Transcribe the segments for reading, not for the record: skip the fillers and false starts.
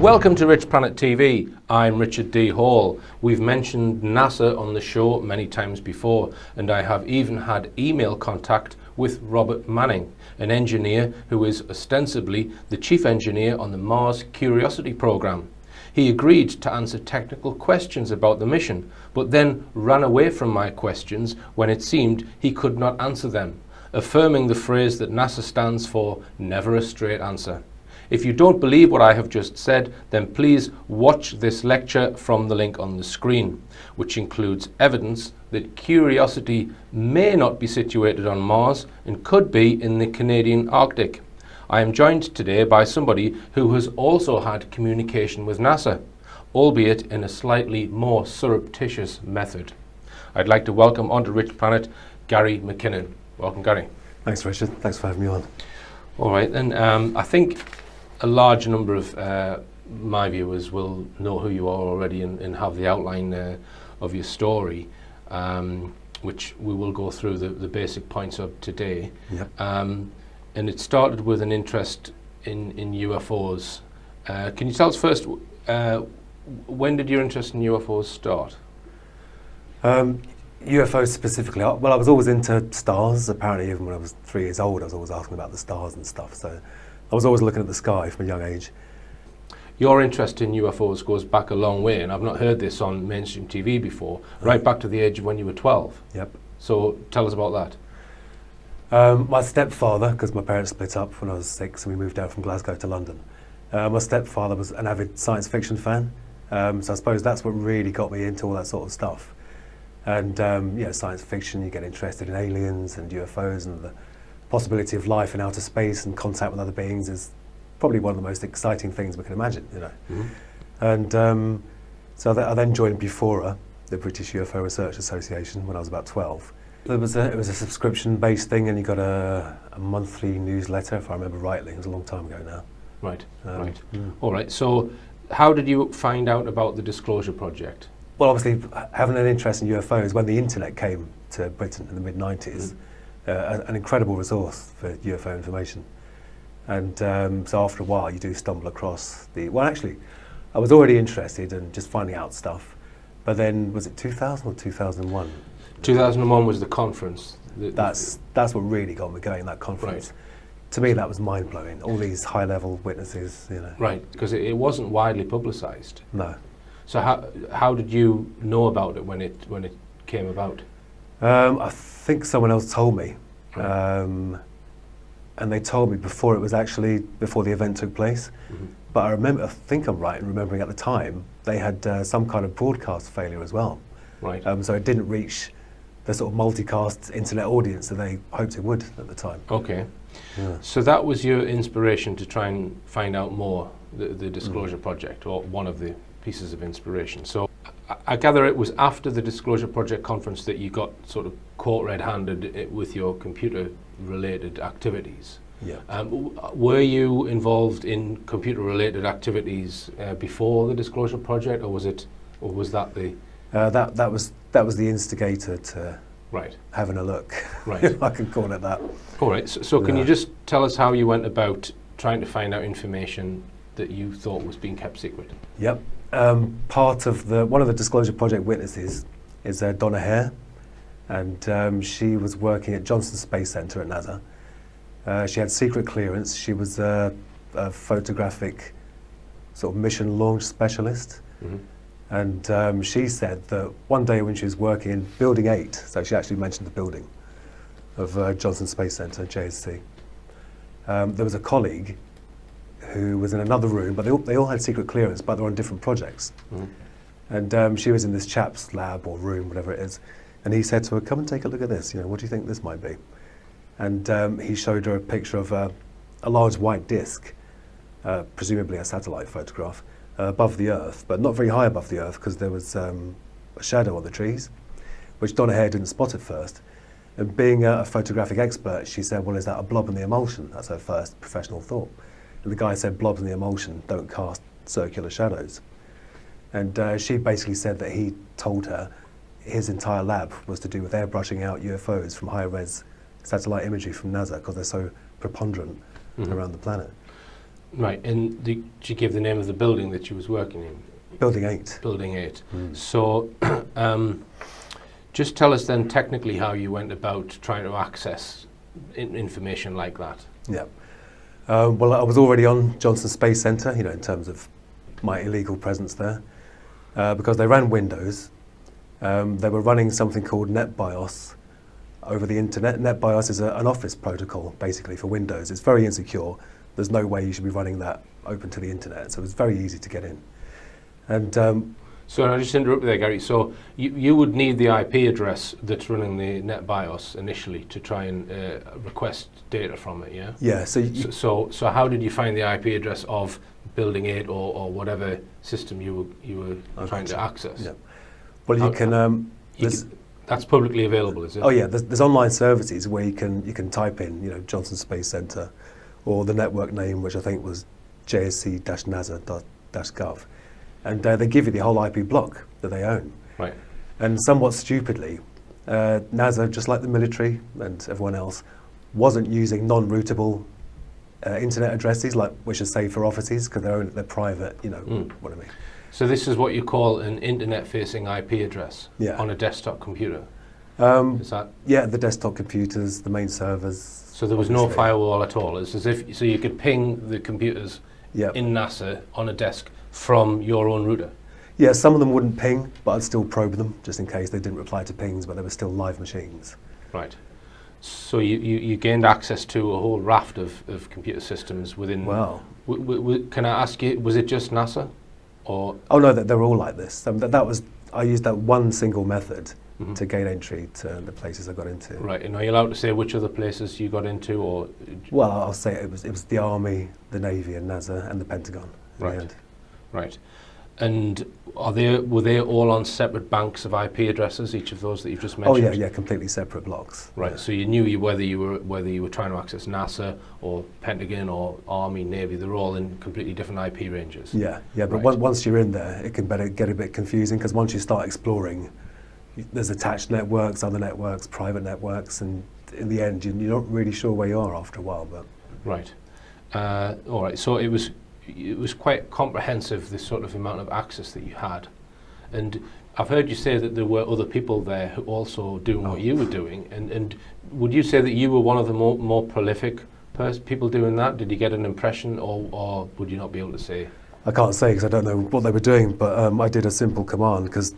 Welcome to Rich Planet TV. I'm Richard D. Hall. We've mentioned NASA on the show many times before, and I have even had email contact with Robert Manning, an engineer who is ostensibly the chief engineer on the Mars Curiosity program. He agreed to answer technical questions about the mission, but then ran away from my questions when it seemed he could not answer them, affirming the phrase that NASA stands for never a straight answer. If you don't believe what I have just said, then please watch this lecture from the link on the screen, which includes evidence that Curiosity may not be situated on Mars and could be in the Canadian Arctic. I am joined today by somebody who has also had communication with NASA, albeit in a slightly more surreptitious method. I'd like to welcome onto Rich Planet Gary McKinnon. Welcome, Gary. Thanks, Richard. Thanks for having me on. All right, then. I think a large number of my viewers will know who you are already and have the outline of your story, which we will go through the basic points of today. Yep. And it started with an interest in UFOs. Can you tell us first, when did your interest in UFOs start? UFOs specifically, well, I was always into stars. Apparently, even when I was 3 years old, I was always asking about the stars and stuff. So I was always looking at the sky from a young age. Your interest in UFOs goes back a long way, and I've not heard this on mainstream TV before, right back to the age of when you were 12. Yep. So tell us about that. My stepfather, because my parents split up when I was 6 and we moved down from Glasgow to London. My stepfather was an avid science fiction fan, so I suppose that's what really got me into all that sort of stuff. And you know, science fiction, you get interested in aliens and UFOs, and the possibility of life in outer space and contact with other beings is probably one of the most exciting things we can imagine, you know. Mm-hmm. And so I then joined BUFORA, the British UFO Research Association, when I was about 12. It was a subscription-based thing, and you got a monthly newsletter, if I remember rightly. It was a long time ago now. Right, right. All right, so how did you find out about the Disclosure Project? Well, obviously, having an interest in UFOs, when the internet came to Britain in the mid-90s, an incredible resource for UFO information. And so after a while, you do stumble across well, actually, I was already interested in just finding out stuff. But then, was it 2000 or 2001? 2001 was the conference. That's what really got me going, that conference. Right. To me, that was mind-blowing. All these high-level witnesses, you know. Right, because it wasn't widely publicised. No. So how did you know about it when it came about? I think someone else told me, Right. And they told me before the event took place. Mm-hmm. But I think I'm right in remembering at the time they had some kind of broadcast failure as well. Right. So it didn't reach the sort of multicast internet audience that they hoped it would at the time. Okay. Yeah. So that was your inspiration to try and find out more, the Disclosure Project, or one of the pieces of inspiration. So I gather it was after the Disclosure Project conference that you got sort of caught red-handed with your computer-related activities. Yeah. Were you involved in computer-related activities before the Disclosure Project, or was that the? That was the instigator to right. having a look. Right. If I can call it that. All right. So can you just tell us how you went about trying to find out information that you thought was being kept secret? Yep. Part of one of the Disclosure Project witnesses is Donna Hare, and she was working at Johnson Space Center at NASA. She had secret clearance. She was a photographic sort of mission launch specialist. Mm-hmm. And she said that one day when she was working in Building 8, so she actually mentioned the building of Johnson Space Center, JSC, there was a colleague who was in another room, but they all had secret clearance, but they were on different projects. Mm-hmm. And she was in this chap's lab or room, whatever it is, and he said to her, "Come and take a look at this, you know, what do you think this might be?" And he showed her a picture of a large white disc, presumably a satellite photograph, above the Earth, but not very high above the Earth because there was a shadow on the trees, which Donna Hare didn't spot at first. And being a photographic expert, she said, "Well, is that a blob in the emulsion?" That's her first professional thought. And the guy said, "Blobs in the emulsion don't cast circular shadows." And she basically said that he told her his entire lab was to do with airbrushing out UFOs from high-res satellite imagery from NASA because they're so preponderant around the planet. Right, and did you give the name of the building that you was working in? Building 8. Building 8. So just tell us then technically how you went about trying to access information like that. Yeah. Well, I was already on Johnson Space Centre, in terms of my illegal presence there, because they ran Windows. They were running something called NetBIOS over the internet. NetBIOS is an Office protocol, basically, for Windows. It's very insecure. There's no way you should be running that open to the internet, so it's very easy to get in. And so I just interrupt there, Gary. So you would need the IP address that's running the NetBIOS initially to try and request data from it, yeah? Yeah. So how did you find the IP address of Building 8 or whatever system you were trying to access? Yeah. Well, you can. That's publicly available, is it? Oh yeah. There's online services where you can type in, Johnson Space Centre, or the network name, which I think was jsc-nasa.gov. And they give you the whole IP block that they own. Right. And somewhat stupidly, NASA, just like the military and everyone else, wasn't using non-routable internet addresses, which are safe for offices, because they're private, what I mean. So this is what you call an internet-facing IP address on a desktop computer? Is that? Yeah, the desktop computers, the main servers. So there was no firewall at all? It's as if, so you could ping the computers in NASA on a desk from your own router? Yeah, some of them wouldn't ping, but I'd still probe them just in case they didn't reply to pings, but they were still live machines. Right. So you gained access to a whole raft of computer systems within... Wow. Can I ask you, was it just NASA? Or? Oh no, they're all like this. I used that one single method to gain entry to the places I got into. Right, and are you allowed to say which other places you got into, or? Well, I'll say it was the Army, the Navy, and NASA, and the Pentagon. Right. Right. And were they all on separate banks of IP addresses, each of those that you've just mentioned? Oh yeah, completely separate blocks. Right. Yeah. So you knew whether you were trying to access NASA or Pentagon or Army, Navy. They're all in completely different IP ranges. Yeah. But once you're in there, it can get a bit confusing, because once you start exploring, there's attached networks, other networks, private networks, and in the end, you're not really sure where you are after a while. But right. All right. So it was quite comprehensive, this sort of amount of access that you had. And I've heard you say that there were other people there who also doing what you were doing. And would you say that you were one of the more prolific people doing that? Did you get an impression, or would you not be able to say? I can't say, because I don't know what they were doing, but I did a simple command, because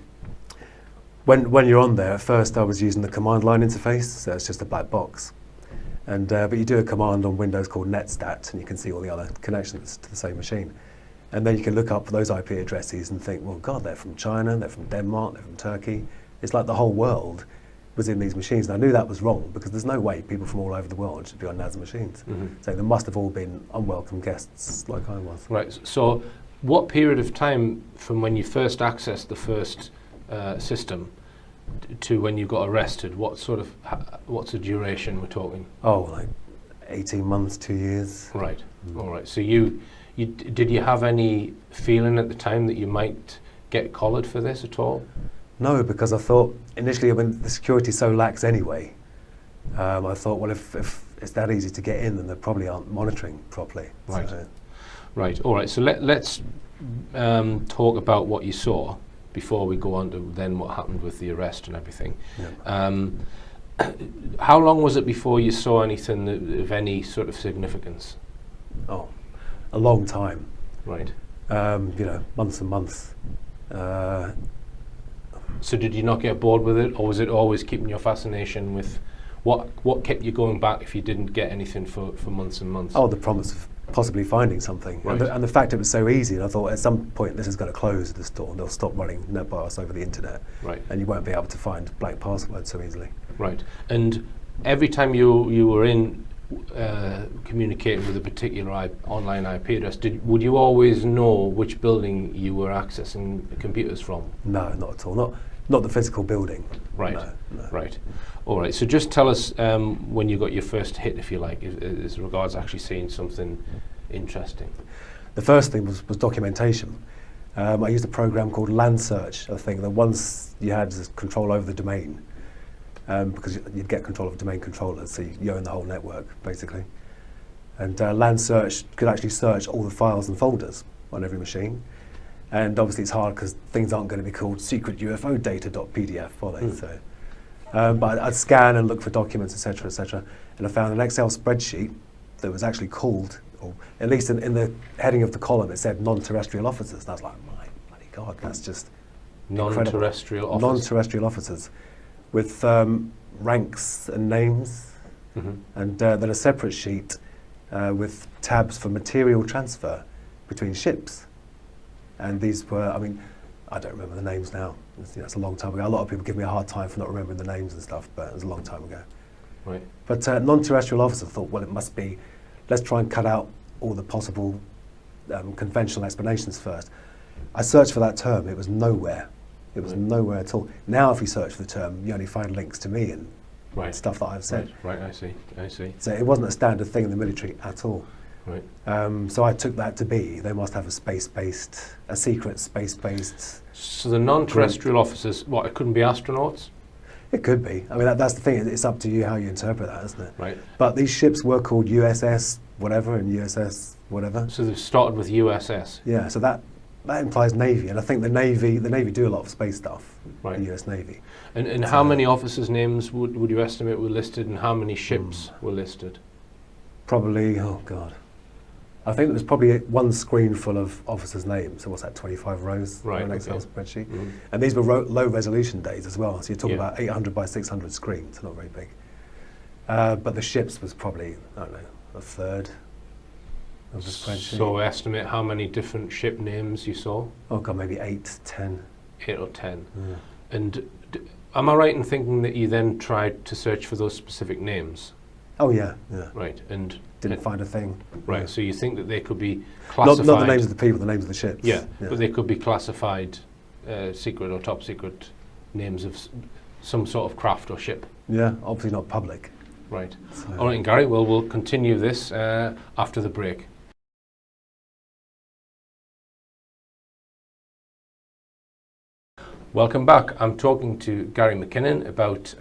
when you're on there, at first I was using the command line interface, so it's just a black box. And but you do a command on Windows called netstat, and you can see all the other connections to the same machine. And then you can look up those IP addresses and think, well, God, they're from China, they're from Denmark, they're from Turkey. It's like the whole world was in these machines. And I knew that was wrong, because there's no way people from all over the world should be on NASA machines. So they must have all been unwelcome guests like I was. Right. So what period of time from when you first accessed the first system to when you got arrested, what's the duration we're talking? Oh, like 18 months, 2 years. Right. All right. So did you have any feeling at the time that you might get collared for this at all? No, because I thought initially, when the security's so lax anyway, I thought, well, if it's that easy to get in, then they probably aren't monitoring properly. Right. So. Right. All right. So let's talk about what you saw before we go on to then what happened with the arrest and everything. Yeah. How long was it before you saw anything of any sort of significance? Oh, a long time. Right. Months and months. So did you not get bored with it, or was it always keeping your fascination with what kept you going back if you didn't get anything for months and months? Oh, the promise of possibly finding something. Right. And the fact it was so easy, and I thought at some point this is going to close the store and they'll stop running NetBIOS over the internet. Right. And you won't be able to find blank passwords so easily. Right. And every time you were in communicating with a particular online IP address, would you always know which building you were accessing the computers from? No, not at all. Not the physical building. Right. No. Right. All right. So just tell us when you got your first hit, if you like, as regards actually seeing something interesting. The first thing was documentation. I used a program called LAN search. I think that once you had control over the domain, because you'd get control of domain controllers, so you own the whole network basically. And Land Search could actually search all the files and folders on every machine. And obviously it's hard because things aren't going to be called secret UFO data.pdf, are they? So, but I'd scan and look for documents, etc., etc. And I found an Excel spreadsheet that was actually called, or at least in the heading of the column, it said non-terrestrial officers. And I was like, my bloody God, that's just non-terrestrial officers. Non-terrestrial officers with ranks and names, and then a separate sheet with tabs for material transfer between ships. And these were, I mean, I don't remember the names now. It's a long time ago. A lot of people give me a hard time for not remembering the names and stuff, but it was a long time ago. Right. But non-terrestrial officers thought, well, it must be, let's try and cut out all the possible conventional explanations first. I searched for that term. It was nowhere. It was nowhere at all. Now, if you search for the term, you only find links to me and stuff that I've said. Right, I see. So it wasn't a standard thing in the military at all. Right. So I took that to be, they must have a space-based, a secret space-based. So the non-terrestrial officers, what, it couldn't be astronauts? It could be. I mean, that's the thing. It's up to you how you interpret that, isn't it? Right. But these ships were called USS whatever and USS whatever. So they've started with USS. Yeah. So that implies Navy, and I think the Navy do a lot of space stuff. Right. The US Navy. And how many officers' names would you estimate were listed, and how many ships were listed? Probably. Oh God. I think there was probably one screen full of officers' names. So what's that, 25 rows on an Excel spreadsheet? And these were low resolution days as well. So you're talking about 800 by 600 screens, so not very big. But the ships was probably, I don't know, a third of the spreadsheet. So estimate how many different ship names you saw? Oh God, maybe 8, 10. 8 or 10. Yeah. And am I right in thinking that you then tried to search for those specific names? Oh yeah. Right, and didn't find a thing. Right, Yeah. so you think that they could be classified? Not the names of the people, the names of the ships. Yeah, but they could be classified secret or top secret names of some sort of craft or ship. Yeah, obviously not public. Right. So. All right, Gary, well, we'll continue this after the break. Welcome back. I'm talking to Gary McKinnon about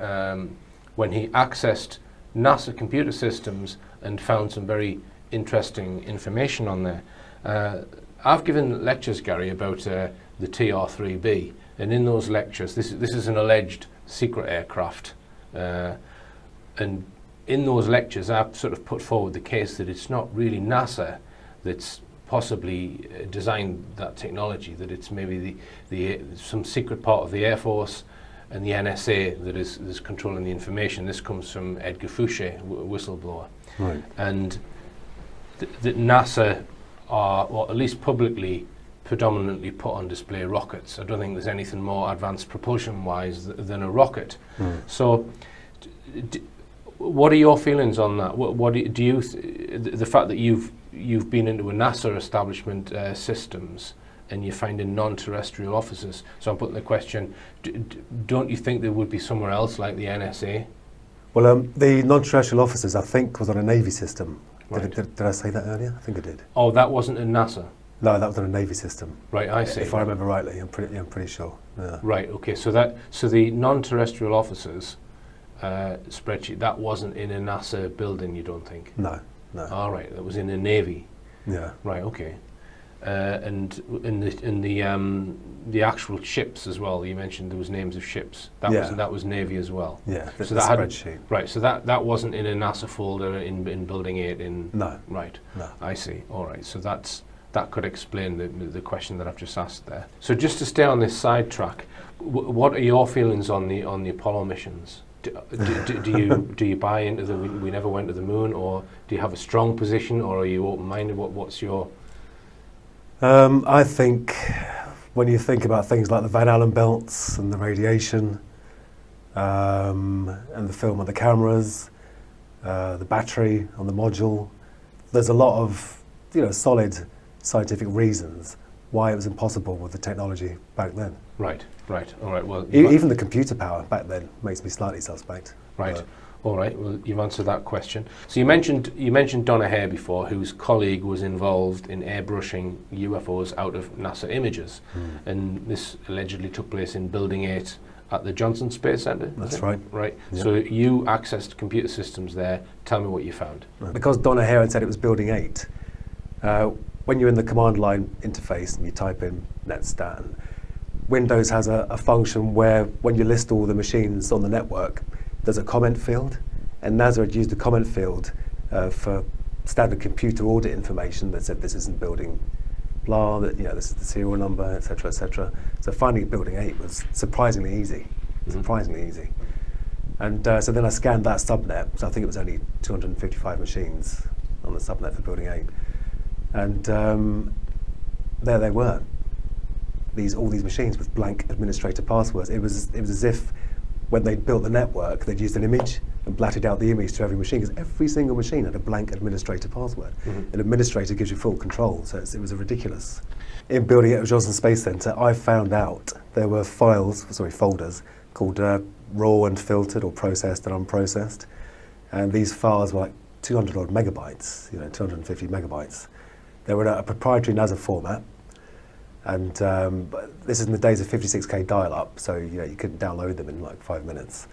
when he accessed NASA computer systems and found some very interesting information on there. I've given lectures, Gary, about the TR-3B, and in those lectures, this is an alleged secret aircraft, and in those lectures I've sort of put forward the case that it's not really NASA that's possibly designed that technology, that it's maybe some secret part of the Air Force and the NSA that is controlling the information. This comes from Edgar Fouché, whistleblower. Right. And that NASA are, or at least publicly, predominantly put on display rockets. I don't think there's anything more advanced propulsion-wise than a rocket. So, what are your feelings on that? The fact that you've been into a NASA establishment systems, and you're finding non-terrestrial officers. So I'm putting the question, don't you think there would be somewhere else like the NSA? Well, the non-terrestrial officers, I think, was on a Navy system. Right. Did I say that earlier? I think I did. Oh, that wasn't in NASA? No, that was on a Navy system. Right, I see. If I remember rightly, I'm pretty sure. Yeah. Right, okay, so the non-terrestrial officers spreadsheet, that wasn't in a NASA building, you don't think? No. All right, that was in a Navy. Yeah. Right, okay. And in the actual ships as well, you mentioned there was names of ships. That was Navy as well. Yeah. So the that spreadsheet. Right. So that wasn't in a NASA folder in Building 8. No. Right. No. I see. All right. So that could explain the question that I've just asked there. So just to stay on this sidetrack, what are your feelings on the Apollo missions? Do you buy into the we never went to the moon, or do you have a strong position, or are you open-minded? What's your I think when you think about things like the Van Allen belts and the radiation, and the film on the cameras, the battery on the module, there's a lot of solid scientific reasons why it was impossible with the technology back then. Right. All right. Well, even the computer power back then makes me slightly suspect. Right. All right. Well, you've answered that question. So you mentioned Donna Hare before, whose colleague was involved in airbrushing UFOs out of NASA images, and this allegedly took place in Building 8 at the Johnson Space Centre? That's right. Right. Yeah. So you accessed computer systems there. Tell me what you found. Because Donna Hare had said it was Building 8, when you're in the command line interface and you type in netstat, Windows has a function where when you list all the machines on the network, there's a comment field, and NASA had used the comment field for standard computer audit information that said this isn't building blah, that this is the serial number, etc., etc. So finding Building 8 was surprisingly easy, surprisingly easy. And so then I scanned that subnet, so I think it was only 255 machines on the subnet for Building 8. And there they were, all these machines with blank administrator passwords. It was as if when they'd built the network, they'd used an image and blatted out the image to every machine, because every single machine had a blank administrator password. An administrator gives you full control, so it was ridiculous. In Building 8 at Johnson Space Centre, I found out there were folders called raw and filtered, or processed and unprocessed, and these files were like 200 odd megabytes, 250 megabytes. They were in a proprietary NASA format, and this is in the days of 56K dial-up, so you couldn't download them in like 5 minutes.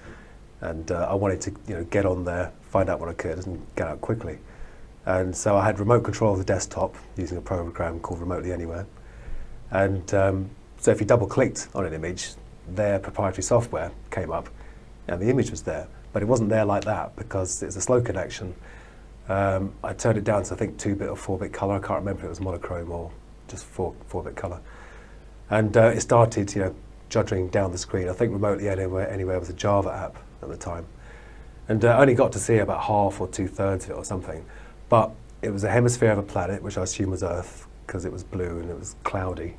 And I wanted to get on there, find out what I could, and get out quickly. And so I had remote control of the desktop using a program called Remotely Anywhere. And so if you double-clicked on an image, their proprietary software came up, and the image was there. But it wasn't there like that because it's a slow connection. I turned it down to I think 2-bit or 4-bit color. I can't remember if it was monochrome or just 4-bit color. And it started, juddering down the screen. I think Remotely Anywhere was a Java app at the time. And I only got to see about half or 2/3 of it or something. But it was a hemisphere of a planet, which I assume was Earth, because it was blue and it was cloudy.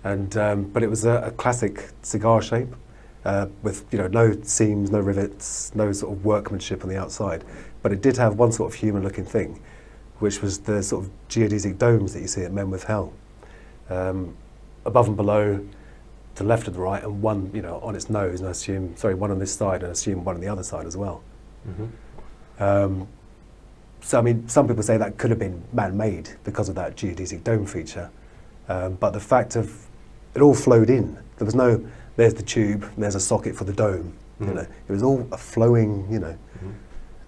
And but it was a classic cigar shape with no seams, no rivets, no sort of workmanship on the outside. But it did have one sort of human-looking thing, which was the sort of geodesic domes that you see at Men with Hell. Above and below, to the left and the right, and one on its nose, and I assume, one on this side, and I assume one on the other side as well. So I mean, some people say that could have been man-made because of that geodesic dome feature, but the fact of it all flowed in. There was no, there's the tube, and there's a socket for the dome. It was all a flowing,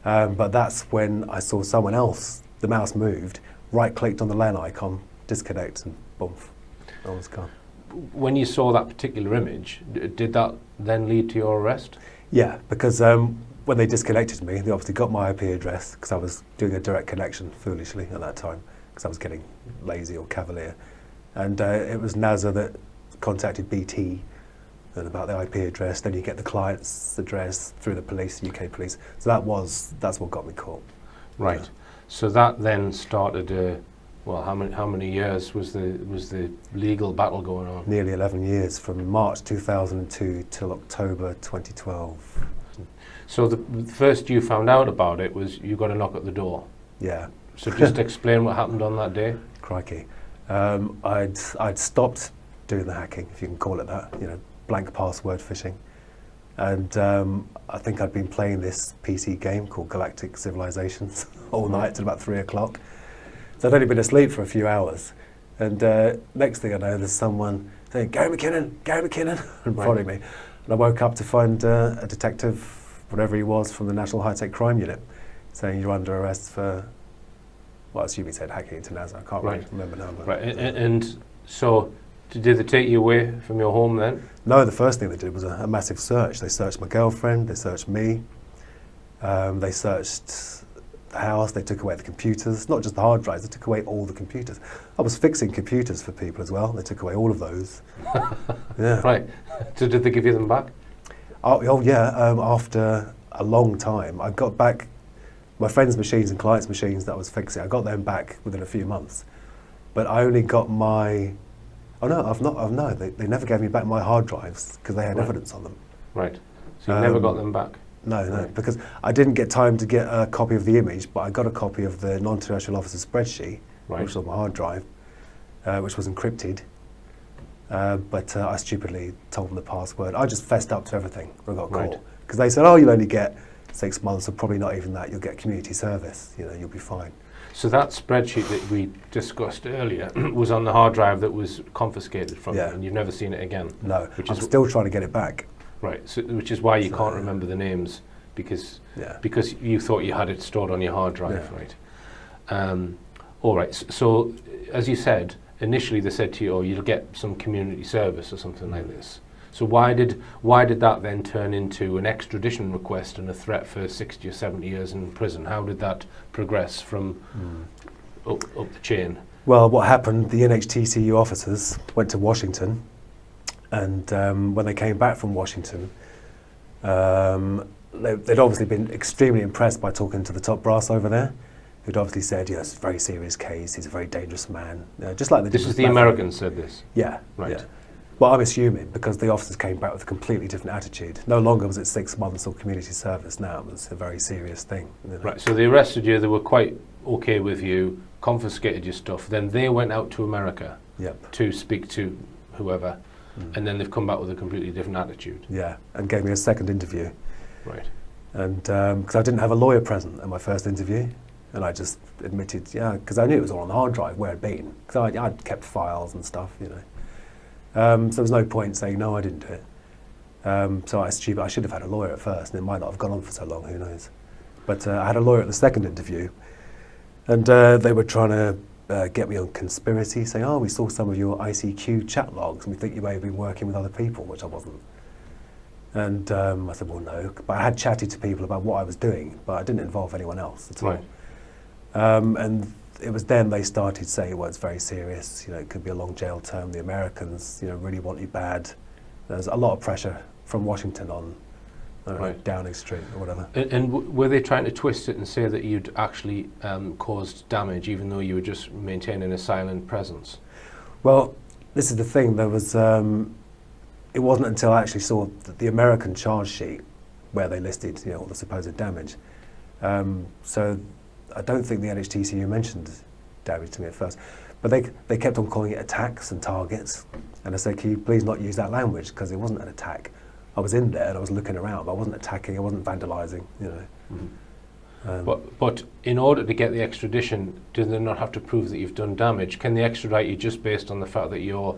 but that's when I saw someone else, the mouse moved, right-clicked on the LAN icon, disconnect, and boom, I was gone. When you saw that particular image, did that then lead to your arrest? Yeah, because when they disconnected me, they obviously got my IP address, because I was doing a direct connection, foolishly, at that time, because I was getting lazy or cavalier. And it was NASA that contacted BT and about the IP address. Then you get the client's address through the police, UK police. So that's what got me caught. Right. Yeah. So that then started. Well, how many years was the legal battle going on? Nearly 11 years, from March 2002 till October 2012. So the first you found out about it was you got a knock at the door. Yeah. So just explain what happened on that day. Crikey. I'd stopped doing the hacking, if you can call it that, blank password phishing. And I think I'd been playing this PC game called Galactic Civilizations all night till about 3 o'clock. So I'd only been asleep for a few hours. And next thing I know, there's someone saying, Gary McKinnon, and prodding me. And I woke up to find a detective, whatever he was, from the National High-Tech Crime Unit, saying you're under arrest for, well, I assume he said hacking into NASA. I can't really remember now. Right, and so did they take you away from your home then? No, the first thing they did was a massive search. They searched my girlfriend, they searched me, they searched the house, they took away the computers, not just the hard drives, they took away all the computers. I was fixing computers for people as well, they took away all of those. Yeah. Right, so did they give you them back? Oh yeah, after a long time, I got back my friends' machines and clients' machines that I was fixing. I got them back within a few months, but I only got my, they never gave me back my hard drives because they had evidence on them. Right, so you never got them back? No, because I didn't get time to get a copy of the image, but I got a copy of the non-terrestrial officer spreadsheet, which was on my hard drive, which was encrypted. But I stupidly told them the password. I just fessed up to everything when I got caught. Because they said, oh, you'll only get 6 months, or probably not even that, you'll get community service, you'll be fine. So that spreadsheet that we discussed earlier was on the hard drive that was confiscated from you, and you've never seen it again? No, I'm still trying to get it back. Right, so, which is why you can't remember the names, because you thought you had it stored on your hard drive, right? All right, so as you said, initially they said to you, oh, you'll get some community service or something like this. So why did that then turn into an extradition request and a threat for 60 or 70 years in prison? How did that progress from up the chain? Well, what happened, the NHTCU officers went to Washington, and when they came back from Washington, they'd obviously been extremely impressed by talking to the top brass over there, who'd obviously said, yes, it's a very serious case, he's a very dangerous man. Just like this is the Americans said this? Yeah. Right. Yeah. Well, I'm assuming, because the officers came back with a completely different attitude. No longer was it 6 months or community service, now it was a very serious thing. You know? Right, so they arrested you, they were quite okay with you, confiscated your stuff, then they went out to America to speak to whoever, and then they've come back with a completely different attitude. Yeah, and gave me a second interview. Right. And because I didn't have a lawyer present at my first interview, and I just admitted, because I knew it was all on the hard drive where it'd been, because I'd kept files and stuff, you know. So there was no point saying, no, I didn't do it. So I should have had a lawyer at first, and it might not have gone on for so long, who knows. But I had a lawyer at the second interview, and they were trying to get me on conspiracy, saying, oh, we saw some of your ICQ chat logs, and we think you may have been working with other people, which I wasn't. And I said, well, no. But I had chatted to people about what I was doing, but I didn't involve anyone else at all. Right. And it was then they started saying, well, it's very serious, you know, it could be a long jail term, the Americans, you know, really want you bad. There's a lot of pressure from Washington on Downing Street or whatever. And were they trying to twist it and say that you'd actually caused damage, even though you were just maintaining a silent presence? Well, this is the thing, there was, it wasn't until I actually saw the American charge sheet where they listed, you know, all the supposed damage. So I don't think the NHTCU mentioned damage to me at first, but they kept on calling it attacks and targets, and I said, can you please not use that language, because it wasn't an attack. I was in there and I was looking around, but I wasn't attacking, I wasn't vandalising, you know. But in order to get the extradition, do they not have to prove that you've done damage? Can they extradite you just based on the fact that you're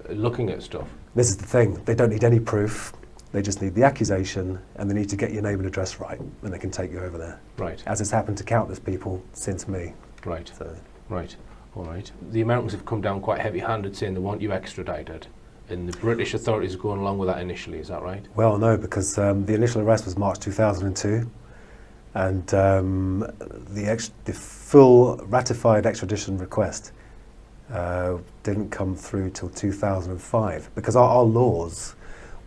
looking at stuff? This is the thing, they don't need any proof. They just need the accusation, and they need to get your name and address right, and they can take you over there. Right. As has happened to countless people since me. Right. So. Right. All right. The Americans have come down quite heavy-handed, saying they want you extradited, and the British authorities are going along with that initially. Is that right? Well, no, because the initial arrest was March 2002, and the full ratified extradition request didn't come through till 2005, because our laws.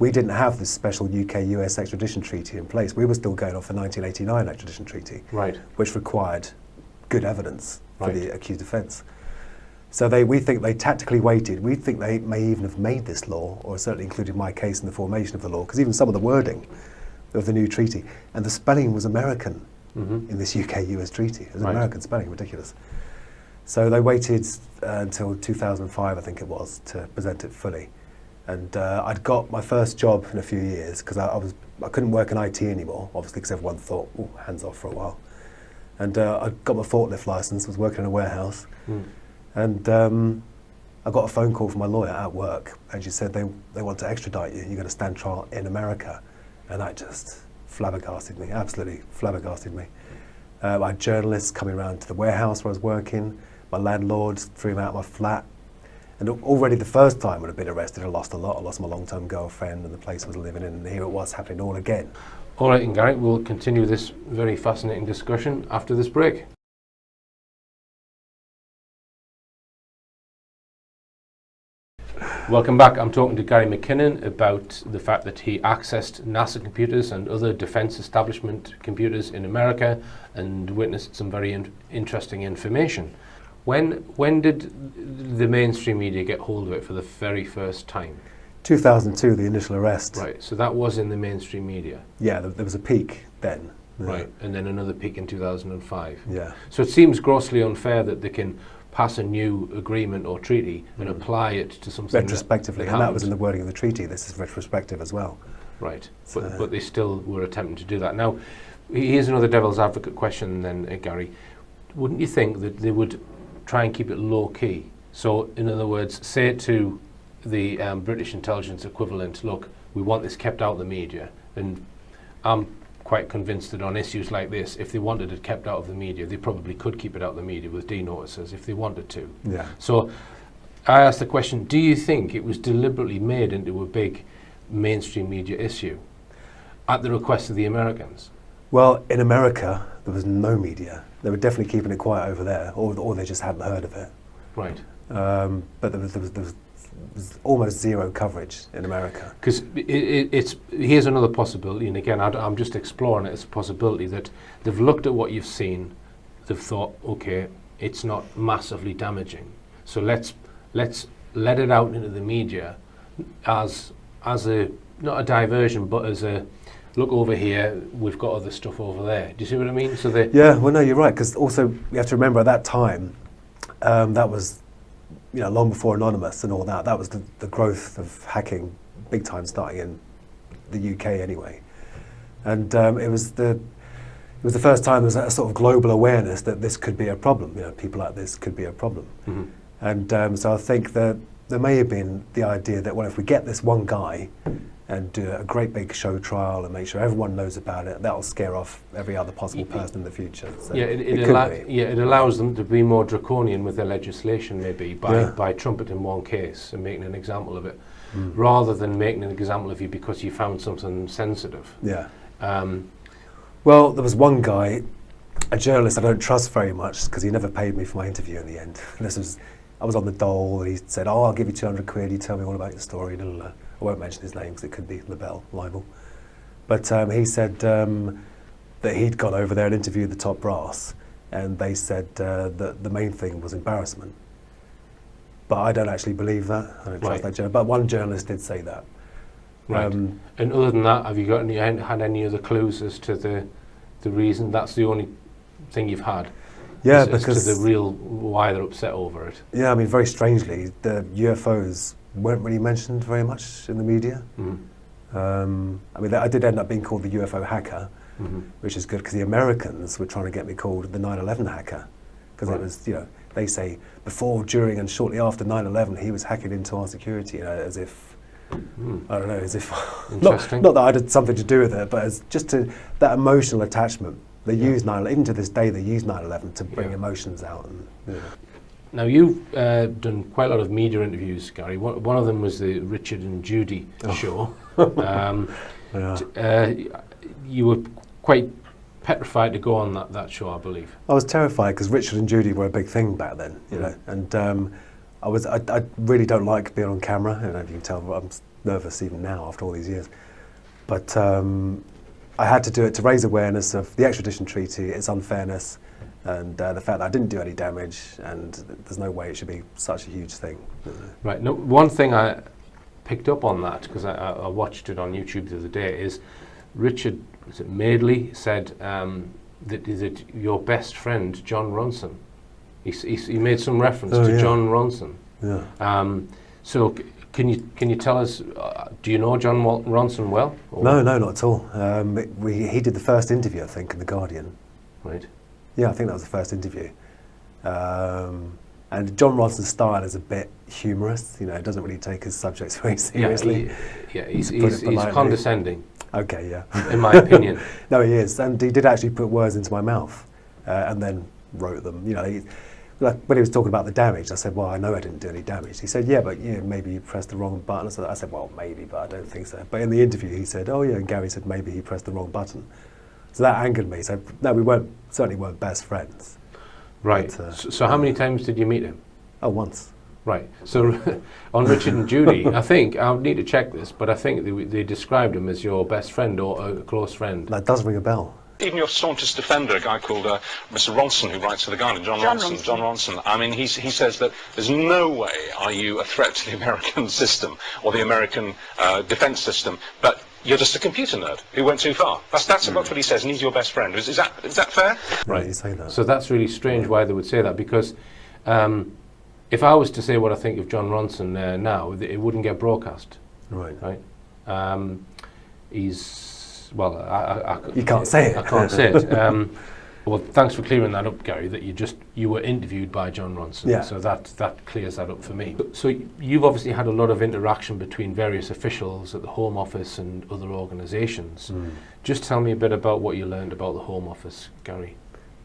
We didn't have this special UK-US extradition treaty in place. We were still going off the 1989 extradition treaty, which required good evidence for the accused offence. So we think they tactically waited. We think they may even have made this law, or certainly included my case in the formation of the law, because even some of the wording of the new treaty, and the spelling was American in this UK-US treaty. It was American spelling, ridiculous. So they waited until 2005, I think it was, to present it fully. And I'd got my first job in a few years, because I couldn't work in IT anymore, obviously, because everyone thought, oh, hands off for a while. And I got my forklift license, was working in a warehouse, and I got a phone call from my lawyer at work, and she said they want to extradite you. You're going to stand trial in America, and that just flabbergasted me, absolutely flabbergasted me. I had journalists coming around to the warehouse where I was working. My landlord threw me out of my flat. And already the first time when I'd been arrested, I lost a lot. I lost my long-term girlfriend and the place I was living in, and here it was happening all again. All right, and Gary, we'll continue this very fascinating discussion after this break. Welcome back. I'm talking to Gary McKinnon about the fact that he accessed NASA computers and other defence establishment computers in America and witnessed some very interesting information. When did the mainstream media get hold of it for the very first time? 2002, the initial arrest. Right, so that was in the mainstream media? Yeah, there was a peak then. Right, and then another peak in 2005. Yeah. So it seems grossly unfair that they can pass a new agreement or treaty and apply it to something retrospectively, and that was in the wording of the treaty. This is retrospective as well. Right, but they still were attempting to do that. Now, here's another devil's advocate question then, Gary. wouldn't you think that they would try and keep it low key? So, in other words, say to the British intelligence equivalent, look, we want this kept out of the media, and I'm quite convinced that on issues like this, if they wanted it kept out of the media, they probably could keep it out of the media with D-notices if they wanted to. Yeah. So I asked the question, do you think it was deliberately made into a big mainstream media issue at the request of the Americans? Well, in America, there was no media. They were definitely keeping it quiet over there, or they just hadn't heard of it. Right. But there was almost zero coverage in America. Because here's another possibility, and again, I'm just exploring it as a possibility, that they've looked at what you've seen, they've thought, okay, it's not massively damaging, so let's let it out into the media as a, not a diversion, but as a, look over here, we've got other stuff over there. Do you see what I mean? So they, yeah, well, no, you're right, because also you have to remember at that time, that was, you know, long before Anonymous and all that. That was the growth of hacking, big time, starting in the UK anyway. And it was the first time there was a sort of global awareness that this could be a problem. You know, people like this could be a problem. mm-hmm. And so I think that there may have been the idea that, well, if we get this one guy and do a great big show trial and make sure everyone knows about it, that'll scare off every other possible person in the future. So yeah, it allows them to be more draconian with their legislation, maybe, by trumpeting one case and making an example of it, rather than making an example of you because you found something sensitive. Yeah. Well, there was one guy, a journalist I don't trust very much, because he never paid me for my interview in the end. I was on the dole, and he said, "Oh, I'll give you 200 quid, you tell me all about your story." Blah, blah, blah. I won't mention his name because it could be libel. But he said that he'd gone over there and interviewed the top brass, and they said that the main thing was embarrassment. But I don't actually believe that. I don't trust that journalist. But one journalist did say that. Right. And other than that, have you got had any other clues as to the reason? That's the only thing you've had. Yeah, as because to the real why they're upset over it. Yeah, I mean, very strangely, the UFOs weren't really mentioned very much in the media. I mean, I did end up being called the UFO hacker, which is good because the Americans were trying to get me called the 9/11 hacker, because it was, you know, they say before, during, and shortly after 9/11, he was hacking into our security, you know, as if, I don't know, as if not that I had something to do with it, but as just to that emotional attachment. They use 9/11, even to this day, they use 9/11 to bring emotions out. And, you know. Now, you've done quite a lot of media interviews, Gary. One of them was the Richard and Judy show. You were quite petrified to go on that show, I believe. I was terrified because Richard and Judy were a big thing back then, you know. And I really don't like being on camera. I don't know if you can tell, I'm nervous even now after all these years. But I had to do it to raise awareness of the extradition treaty, its unfairness, and the fact that I didn't do any damage, and there's no way it should be such a huge thing. Right. Now, one thing I picked up on that, because I watched it on YouTube the other day, is Richard Madeley said that your best friend, John Ronson, he made some reference to John Ronson. Yeah. So can you tell us, do you know John Ronson well? No, not at all. He did the first interview, I think, in The Guardian. Right. Yeah, I think that was the first interview. And John Ronson's style is a bit humorous, you know, he doesn't really take his subjects very seriously. He's condescending. Okay, yeah. In my opinion. No, he is, and he did actually put words into my mouth and then wrote them. You know, like when he was talking about the damage, I said, well, I know I didn't do any damage. He said, yeah, but maybe you pressed the wrong button. So I said, well, maybe, but I don't think so. But in the interview, he said, oh yeah, and Gary said maybe he pressed the wrong button. So that angered me. So no, we certainly weren't best friends. Right. But, so how many times did you meet him? Oh, once. Right. So on Richard and Judy, I think, I'll need to check this, but I think they described him as your best friend or a close friend. That does ring a bell. Even your staunchest defender, a guy called Mr. Ronson, who writes for The Guardian, John Ronson. I mean, he says that there's no way are you a threat to the American system or the American defense system, but you're just a computer nerd who went too far. That's what he says, and he's your best friend. Is that fair? Right. You say that. So that's really strange why they would say that, because if I was to say what I think of John Ronson now, it wouldn't get broadcast. Right. He's... Well, you can't say it. I can't say it. Well, thanks for clearing that up, Gary, that you were interviewed by John Ronson. Yeah. So that clears that up for me. So you've obviously had a lot of interaction between various officials at the Home Office and other organisations. Just tell me a bit about what you learned about the Home Office, Gary.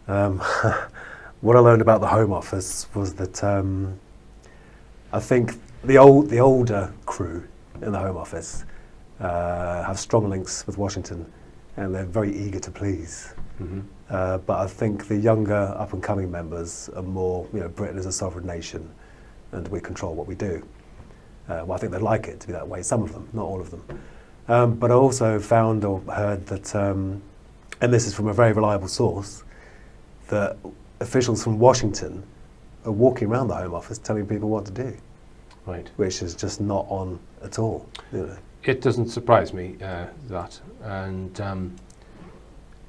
What I learned about the Home Office was that I think the older crew in the Home Office have strong links with Washington, and they're very eager to please. But I think the younger up-and-coming members are more, Britain is a sovereign nation and we control what we do. Well, I think they'd like it to be that way, some of them, not all of them. But I also found or heard that, and this is from a very reliable source, that officials from Washington are walking around the Home Office telling people what to do. Right. Which is just not on at all. It doesn't surprise me, that. And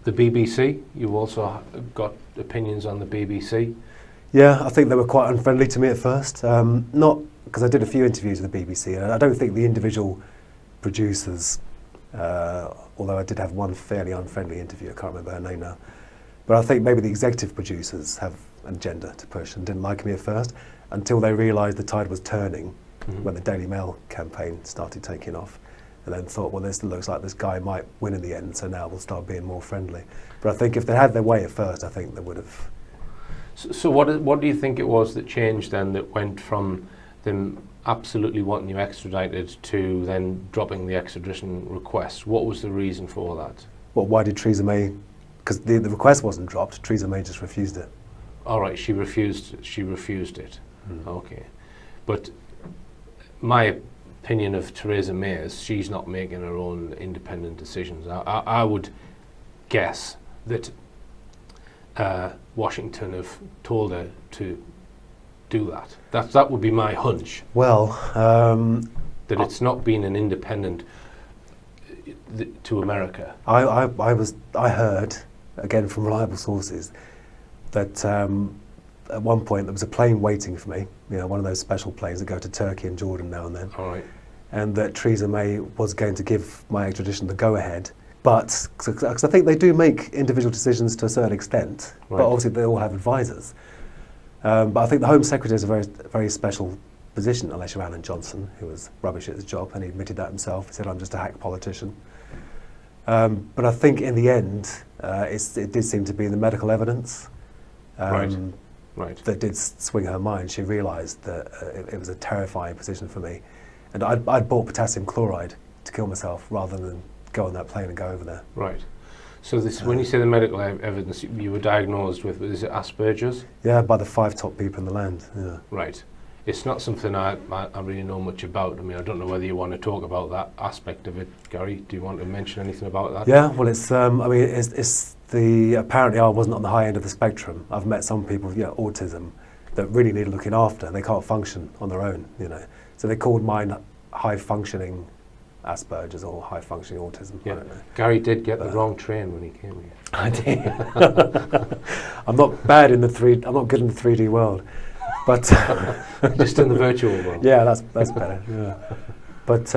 the BBC, you've also got opinions on the BBC? Yeah, I think they were quite unfriendly to me at first. Not because I did a few interviews with the BBC, and I don't think the individual producers, although I did have one fairly unfriendly interview, I can't remember her name now, but I think maybe the executive producers have an agenda to push and didn't like me at first until they realised the tide was turning when the Daily Mail campaign started taking off. And then thought, well, this looks like this guy might win in the end, so now we'll start being more friendly. But I think if they had their way at first, I think they would have. So what do you think it was that changed then, that went from them absolutely wanting you extradited to then dropping the extradition request? What was the reason for all that? Well, why did Theresa May? Because the request wasn't dropped. Theresa May just refused it. All right, she refused it. Okay, but my opinion of Theresa May is she's not making her own independent decisions. I would guess that Washington have told her to do that. That would be my hunch. Well, that it's not been an independent to America. I heard again from reliable sources that at one point there was a plane waiting for me, one of those special planes that go to Turkey and Jordan now and then. All right. And that Theresa May was going to give my extradition the go-ahead. But, because I think they do make individual decisions to a certain extent, right. But obviously they all have advisors. But I think the Home Secretary is a very, very special position, unless you're Alan Johnson, who was rubbish at his job, and he admitted that himself. He said, I'm just a hack politician. But I think in the end, it did seem to be the medical evidence. Right. That did swing her mind. She realised that it was a terrifying position for me. And I'd bought potassium chloride to kill myself rather than go on that plane and go over there. Right. So this, when you say the medical evidence, you were diagnosed with, is it Asperger's? Yeah, by the 5 top people in the land. Yeah. Right. It's not something I really know much about. I mean, I don't know whether you want to talk about that aspect of it, Gary. Do you want to mention anything about that? Yeah, well, it's apparently I wasn't on the high end of the spectrum. I've met some people, autism, that really need looking after, and they can't function on their own, So they called mine high-functioning Asperger's or high-functioning autism. Yeah. I don't know. Gary did get the wrong train when he came here. I did. I'm not good in the 3D world, but just in the virtual world. Yeah, that's better. Yeah. But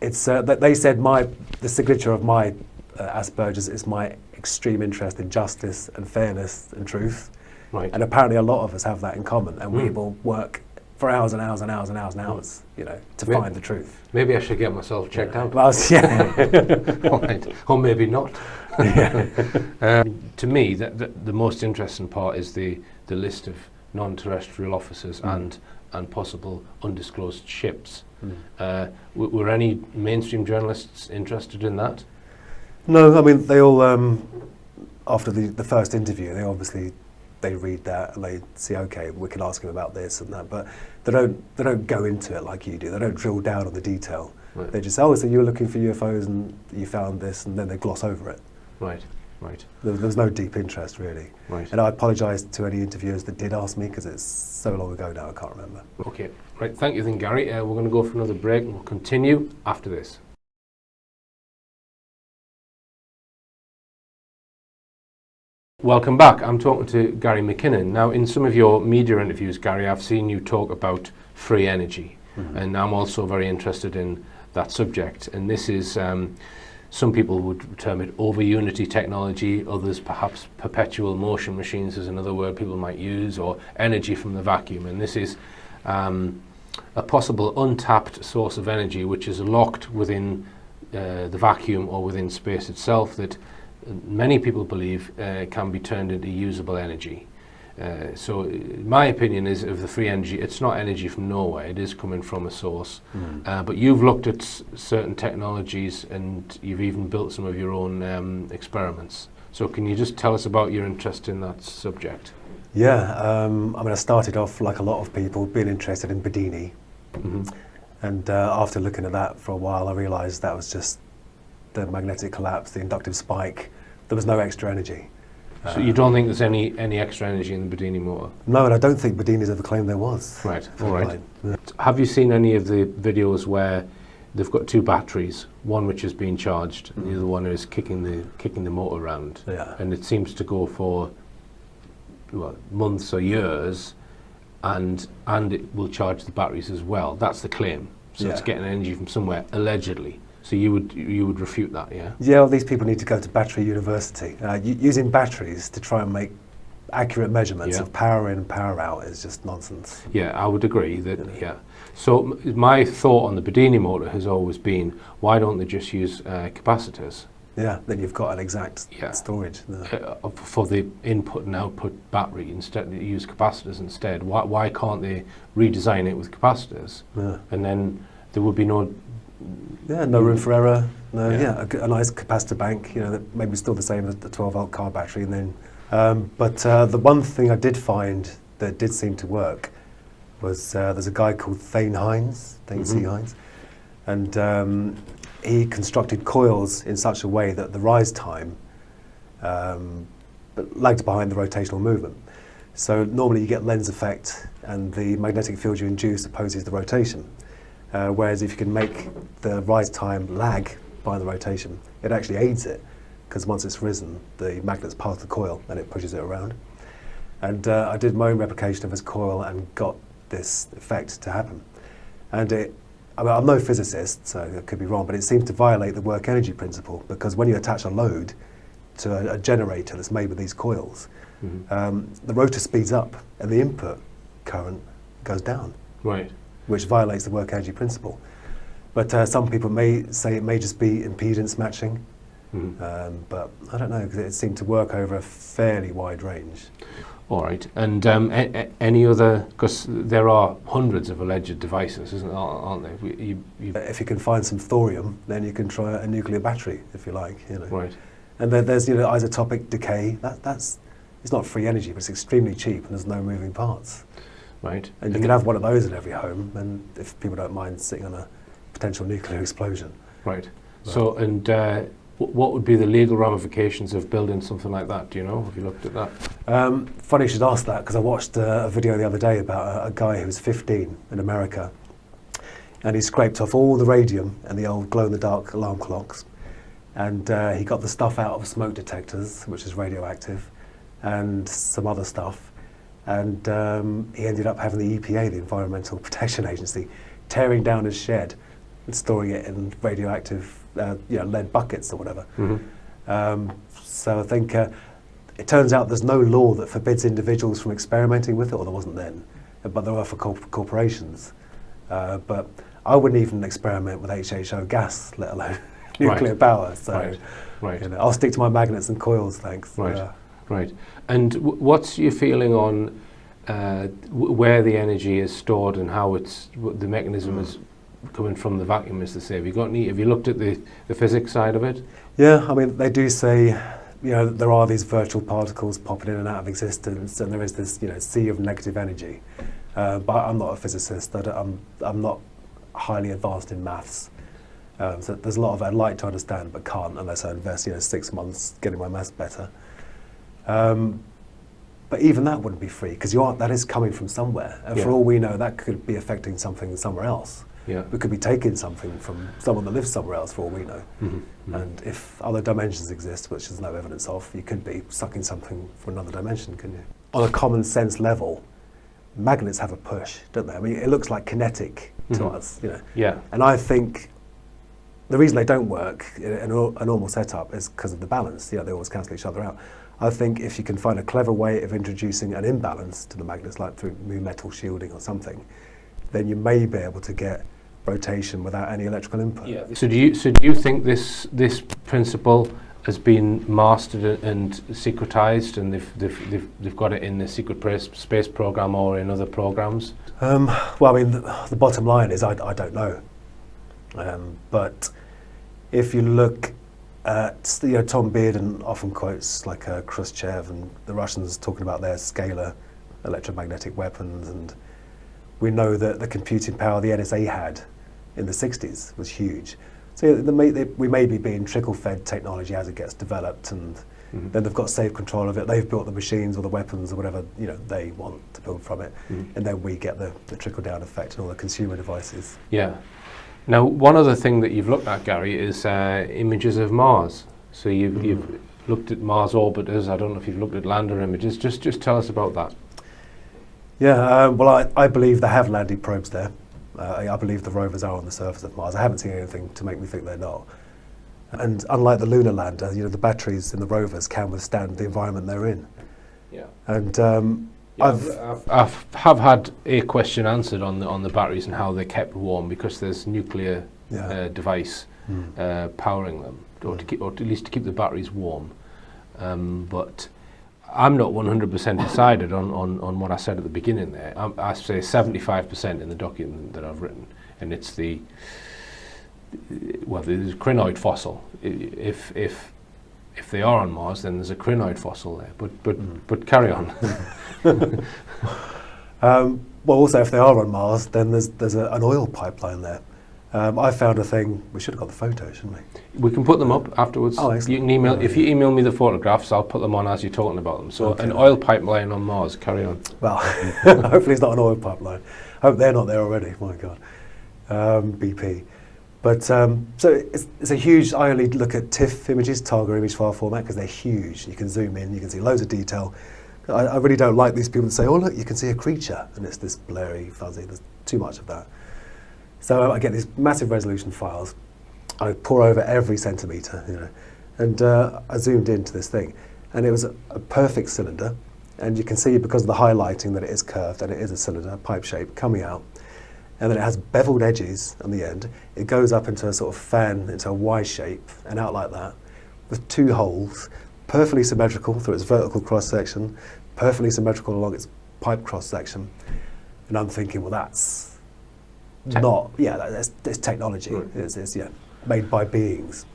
it's they said the signature of my Asperger's is my extreme interest in justice and fairness and truth. Right. And apparently a lot of us have that in common, and we will work for hours and hours and hours and hours and hours, to find the truth. Maybe I should get myself checked out. Well, yeah. Right. Or maybe not. Yeah. To me, the most interesting part is the list of non-terrestrial officers and possible undisclosed ships. Were any mainstream journalists interested in that? No, I mean, they all, after the first interview, they read that and they see, okay, we can ask him about this and that, but they don't go into it like you do. They don't drill down on the detail. Right. They just say, oh, so you were looking for UFOs and you found this, and then they gloss over it. Right. There was no deep interest, really. Right. And I apologise to any interviewers that did ask me, because it's so long ago now, I can't remember. Okay. Right. Thank you then, Gary. We're going to go for another break and we'll continue after this. Welcome back. I'm talking to Gary McKinnon. Now, in some of your media interviews, Gary, I've seen you talk about free energy, and I'm also very interested in that subject. And this is some people would term it over-unity technology, others perhaps perpetual motion machines is another word people might use, or energy from the vacuum. And this is a possible untapped source of energy which is locked within the vacuum or within space itself, that many people believe can be turned into usable energy. So my opinion is, of the free energy, it's not energy from nowhere, it is coming from a source. But you've looked at certain technologies and you've even built some of your own experiments. So can you just tell us about your interest in that subject? Yeah, I mean, I started off, like a lot of people, being interested in Bedini. And after looking at that for a while, I realised that was just the magnetic collapse, the inductive spike. There was no extra energy. So you don't think there's any extra energy in the Bedini motor? No, and I don't think Bedini's ever claimed there was. Right, all right. Yeah. Have you seen any of the videos where they've got two batteries, one which is being charged and the other one is kicking the motor around? Yeah. And it seems to go for, well, months or years, and it will charge the batteries as well. That's the claim. So it's getting energy from somewhere, allegedly. So you would refute that, yeah? Yeah, well, these people need to go to battery university. Using batteries to try and make accurate measurements of power in and power out is just nonsense. Yeah, I would agree that, yeah. So my thought on the Bedini motor has always been, why don't they just use capacitors? Yeah, then you've got an exact storage. For the input and output battery, instead they use capacitors instead. Why can't they redesign it with capacitors? And then there would be no room for error. A nice capacitor bank, that maybe still the same as the 12-volt car battery. And then, but the one thing I did find that did seem to work was there's a guy called Thane C. Hines, and he constructed coils in such a way that the rise time lagged behind the rotational movement. So normally you get lens effect, and the magnetic field you induce opposes the rotation. Whereas if you can make the rise time lag by the rotation, it actually aids it, because once it's risen, the magnet's past the coil and it pushes it around. And I did my own replication of his coil and got this effect to happen. And I'm no physicist, so I could be wrong, but it seems to violate the work energy principle, because when you attach a load to a generator that's made with these coils, the rotor speeds up and the input current goes down. Right. Which violates the work energy principle. But some people may say it may just be impedance matching, but I don't know, because it seemed to work over a fairly wide range. All right, and any other, because there are hundreds of alleged devices, aren't there? If you can find some thorium, then you can try a nuclear battery, if you like. Right. And then there's isotopic decay. It's not free energy, but it's extremely cheap, and there's no moving parts. Right. And you can have one of those in every home, and if people don't mind sitting on a potential nuclear explosion. Right. So, and what would be the legal ramifications of building something like that? Do you know? Have you looked at that? Funny you should ask that, because I watched a video the other day about a guy who was 15 in America, and he scraped off all the radium and the old glow-in-the-dark alarm clocks, and he got the stuff out of smoke detectors, which is radioactive, and some other stuff. And he ended up having the EPA, the Environmental Protection Agency, tearing down his shed and storing it in radioactive lead buckets or whatever. So I think it turns out there's no law that forbids individuals from experimenting with it, or there wasn't then, but there are for corporations. But I wouldn't even experiment with HHO gas, let alone nuclear power. So I'll stick to my magnets and coils, thanks. Right. And what's your feeling on where the energy is stored and how the mechanism is coming from the vacuum, as they say? Have you looked at the physics side of it? Yeah, I mean, they do say, there are these virtual particles popping in and out of existence, and there is this, sea of negative energy. But I'm not a physicist. I'm not highly advanced in maths. So there's a lot of I'd like to understand, but can't unless I invest, 6 months getting my maths better. But even that wouldn't be free, because that is coming from somewhere. And for all we know, that could be affecting something somewhere else. We could be taking something from someone that lives somewhere else, for all we know. And if other dimensions exist, which there's no evidence of, you could be sucking something from another dimension, couldn't you? On a common sense level, magnets have a push, don't they? I mean, it looks like kinetic to us, And I think the reason they don't work in a normal setup is because of the balance. They always cancel each other out. I think if you can find a clever way of introducing an imbalance to the magnets, like through new metal shielding or something, then you may be able to get rotation without any electrical input. Yeah. So do you think this principle has been mastered and secretized, and they've got it in the secret space program or in other programs? Well, I mean, the bottom line is I don't know. But if you look at, Tom Bearden often quotes like Khrushchev and the Russians talking about their scalar electromagnetic weapons, and we know that the computing power the NSA had in the 60s was huge. So we may be being trickle-fed technology as it gets developed, and then they've got safe control of it. They've built the machines or the weapons or whatever they want to build from it, and then we get the trickle-down effect and all the consumer devices. Yeah. Now, one other thing that you've looked at, Gary, is images of Mars. So you've looked at Mars orbiters. I don't know if you've looked at lander images. Just tell us about that. Yeah. Well, I believe they have landing probes there. I believe the rovers are on the surface of Mars. I haven't seen anything to make me think they're not. And unlike the lunar lander, the batteries in the rovers can withstand the environment they're in. Yeah. And I've had a question answered on the batteries and how they're kept warm, because there's nuclear device powering them, or at least to keep the batteries warm. But I'm not 100% decided on what I said at the beginning there. I say 75% in the document that I've written, and it's there's a crinoid fossil. If they are on Mars, then there's a crinoid fossil there. But carry on. Well, also, if they are on Mars, then there's an oil pipeline there. I found a thing. We should have got the photos, shouldn't we? We can put them up afterwards. Oh, excellent. You can email, if you email me the photographs, I'll put them on as you're talking about them. So an oil pipeline on Mars, carry on. Well, hopefully it's not an oil pipeline. I hope they're not there already, my God. BP. But so it's a huge, I only look at TIFF images, target image file format, because they're huge. You can zoom in, you can see loads of detail. I really don't like these people that say, oh look, you can see a creature, and it's this blurry, fuzzy, there's too much of that. So I get these massive resolution files, I pour over every centimetre, and I zoomed into this thing, and it was a perfect cylinder, and you can see because of the highlighting that it is curved, and it is a cylinder, pipe shape, coming out, and then it has beveled edges on the end. It goes up into a sort of fan, into a Y shape, and out like that, with two holes, perfectly symmetrical through its vertical cross-section, perfectly symmetrical along its pipe cross-section, and I'm thinking, well, that's it's technology. Right. It's made by beings.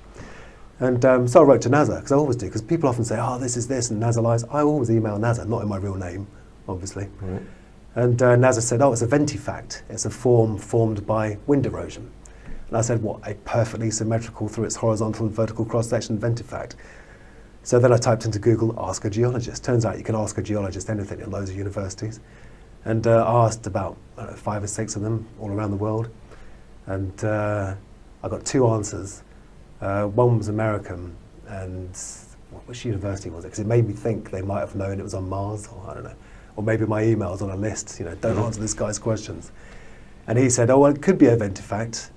And so I wrote to NASA, because I always do, because people often say, oh, this is this, and NASA lies. I always email NASA, not in my real name, obviously. Right. And NASA said, oh, it's a ventifact. It's a form formed by wind erosion. And I said, what, a perfectly symmetrical through its horizontal and vertical cross-section ventifact? So then I typed into Google, ask a geologist. Turns out you can ask a geologist anything in loads of universities. And I asked about 5 or 6 of them all around the world. And I got 2 answers. One was American, and which university was it? Because it made me think they might have known it was on Mars, or I don't know. Or maybe my email's on a list, don't answer this guy's questions. And he said, oh, well, it could be a ventifact,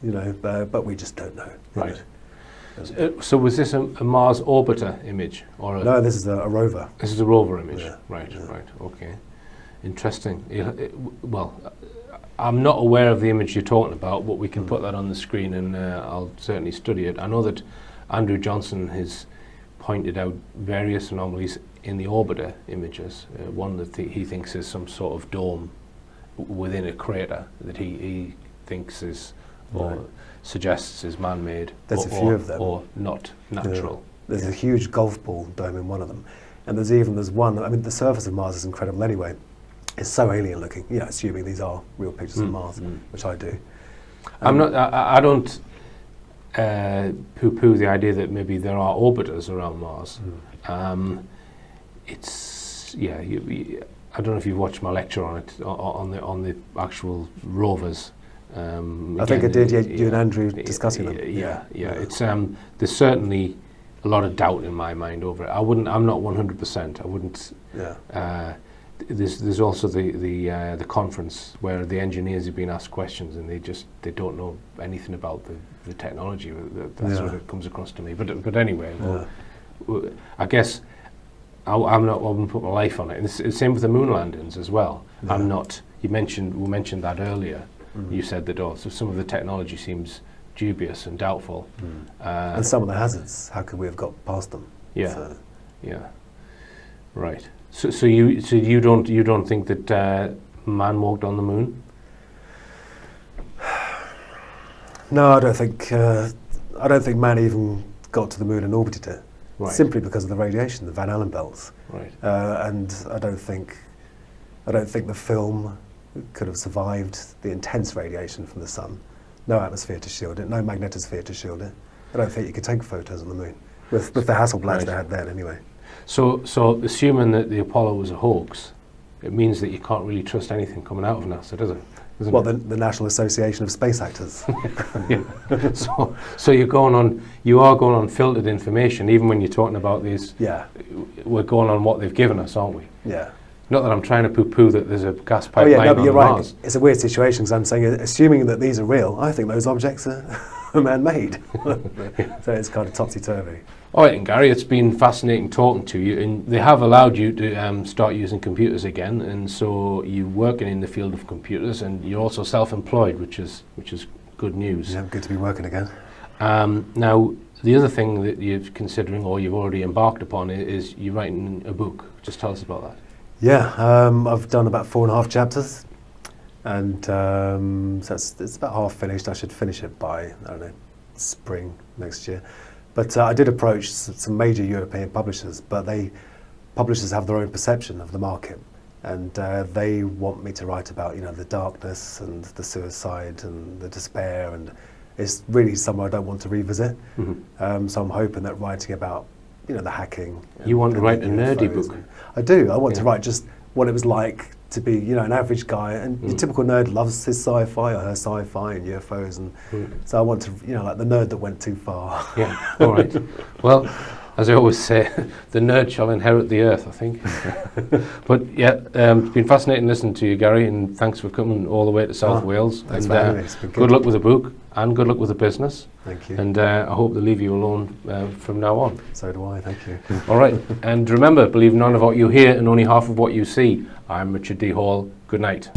but we just don't know. Right. So was this a Mars orbiter image? Or no, this is a rover. This is a rover image. Yeah. Right, okay. Interesting. Well, I'm not aware of the image you're talking about, but we can put that on the screen, and I'll certainly study it. I know that Andrew Johnson has pointed out various anomalies in the orbiter images. One that he thinks is some sort of dome within a crater that he thinks is, or suggests is man-made. There's a few of them. Or not natural. Yeah. There's a huge golf ball dome in one of them. And there's one, I mean, the surface of Mars is incredible anyway. It's so alien looking, assuming these are real pictures of Mars, which I do. I don't poo-poo the idea that maybe there are orbiters around Mars. I don't know if you've watched my lecture on it, on the actual rovers. I think I did, you and Andrew discussing them. Yeah. It's there's certainly a lot of doubt in my mind over it. I'm not 100%. I wouldn't there's also the conference where the engineers have been asked questions and they don't know anything about the technology. That's what it comes across to me. But anyway, I guess I wouldn't put my life on it. And it's the same with the moon landings as well. Yeah. I'm not. We mentioned that earlier. You said that so some of the technology seems dubious and doubtful. And some of the hazards, how could we have got past them? Yeah. So, yeah. Right. So you don't think that man walked on the moon? no, I don't think man even got to the moon and orbited it. Right. Simply because of the radiation, the Van Allen belts. Right. And I don't think the film could have survived the intense radiation from the sun. No atmosphere to shield it, no magnetosphere to shield it. I don't think you could take photos on the moon with the Hasselblads they had then anyway. So assuming that the Apollo was a hoax, it means that you can't really trust anything coming out of NASA, does it? Well, the National Association of Space Actors. Yeah. So you are going on filtered information, even when you're talking about these. Yeah. We're going on what they've given us, aren't we? Yeah. Not that I'm trying to poo-poo that there's a gas Oh pipeline yeah, no, but you're on right. Mars. It's a weird situation because I'm saying, assuming that these are real, I think those objects are man-made. So it's kind of topsy-turvy. All right, and Gary, it's been fascinating talking to you, and they have allowed you to start using computers again, and so you're working in the field of computers, and you're also self-employed, which is good news. Yeah, good to be working again. Now, the other thing that you're considering, or you've already embarked upon, is you're writing a book. Just tell us about that. Yeah, I've done about 4.5 chapters, and so it's about half finished. I should finish it by, I don't know, spring next year. But I did approach some major European publishers, but publishers have their own perception of the market, and they want me to write about, the darkness and the suicide and the despair, and it's really somewhere I don't want to revisit. So I'm hoping that writing about, the hacking. You want to write a nerdy book? I do. I want to write just what it was like to be, an average guy, and your typical nerd loves his sci-fi or her sci-fi and UFOs, and so I want to, like the nerd that went too far. Yeah, all right. Well, as I always say, the nerd shall inherit the earth, I think. But yeah, it's been fascinating listening to you, Gary, and thanks for coming all the way to South Wales. Thanks and for having me. It's been good luck with the book, and good luck with the business. Thank you. And I hope they leave you alone from now on. So do I, thank you. All right, and remember, believe none of what you hear and only half of what you see. I'm Richard D. Hall. Good night.